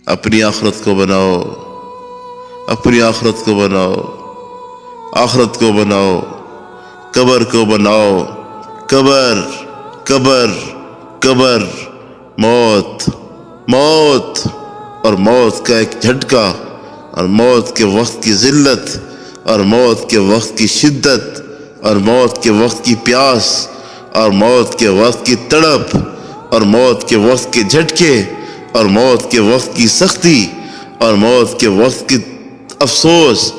अपनी आखरत को बनाओ, अपनी आखरत को बनाओ, आखरत को बनाओ, कब्र को बनाओ। कब्र कब्र कब्र, मौत मौत और मौत का एक झटका, और मौत के वक्त की जिल्लत, और मौत के वक्त की शिद्दत, और मौत के वक्त की प्यास, और मौत के वक्त की तड़प, और मौत के वक्त के झटके, और मौत के वक्त की सख्ती, और मौत के वक्त की अफसोस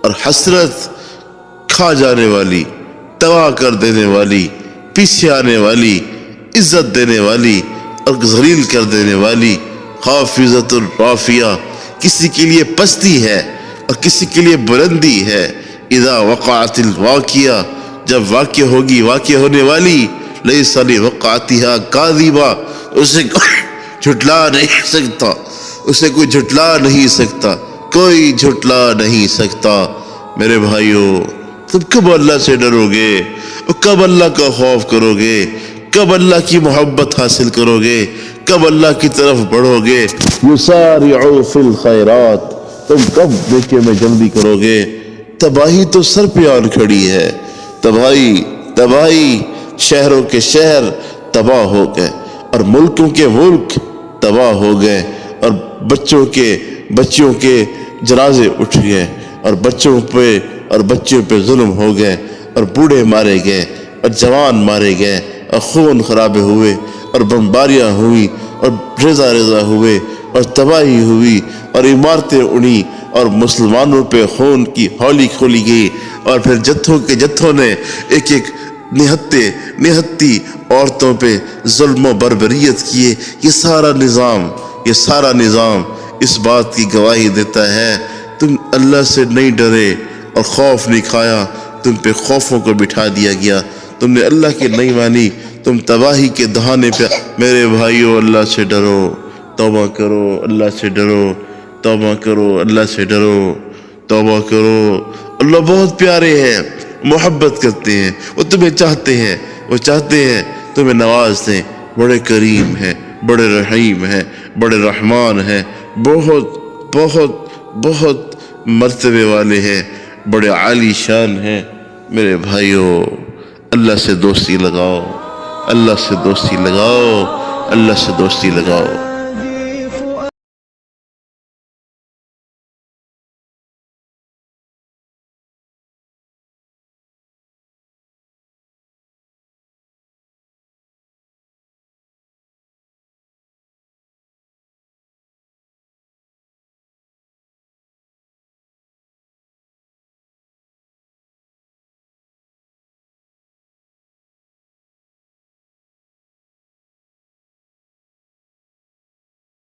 और हसरत, खा जाने वाली, तबाह कर देने वाली, पीछे आने वाली, इज्जत देने वाली और ज़लील कर देने वाली, खाफिज़तुर राफ़िया, किसी के लिए पस्ती है और किसी के लिए बुलंदी है। इज़ा वक़अतिल वाक़िया, जब वाक़या होगी, वाक़या होने वाली, लैसा लिवक़अतिहा काज़िबा, उसे झुटला नहीं सकता, उसे कोई झुटला नहीं सकता, कोई झुटला नहीं सकता। मेरे भाइयों, तुम कब अल्लाह से डरोगे, कब अल्लाह का खौफ करोगे, कब अल्लाह की मोहब्बत हासिल करोगे, कब अल्लाह की तरफ बढ़ोगे? युसारिउ फिल खैरात, तुम कब नेकी में जल्दी करोगे? तबाही तो सर पे आन खड़ी है, तबाही तबाही, शहरों के शहर तबाह हो गए, और मुल्कों के मुल्क तबाह हो गए, और बच्चों के जनाजे उठ गए, और बच्चों पे जुल्म हो गए, और बूढ़े मारे गए, और जवान मारे गए, और खून खराबे हुए, और बमबारियाँ हुई, और रेजा हुए, और तबाही हुई, और इमारतें उड़ी, और मुसलमानों पे खून की हौली खोली गई, और फिर जत्थों ने एक एक निहत्ती औरतों पे जुल्म बर्बरियत किए। ये सारा निज़ाम इस बात की गवाही देता है, तुम अल्लाह से नहीं डरे और खौफ नहीं खाया, तुम पे खौफों को बिठा दिया गया, तुमने अल्लाह की नहीं मानी, तुम तबाही के दहाने पे। मेरे भाइयों, अल्लाह से डरो, तौबा करो, अल्लाह से डरो, तौबा करो, अल्लाह से डरो, तौबा करो। अल्लाह बहुत प्यारे हैं, मोहब्बत करते हैं, वो तुम्हें चाहते हैं, वो चाहते हैं तुम्हें नवाज दें। बड़े करीम हैं, बड़े रहीम हैं, बड़े रहमान हैं, बहुत बहुत बहुत मर्तबे वाले हैं, बड़े आली शान हैं। मेरे भाइयों, अल्लाह से दोस्ती लगाओ, अल्लाह से दोस्ती लगाओ, अल्लाह से दोस्ती लगाओ।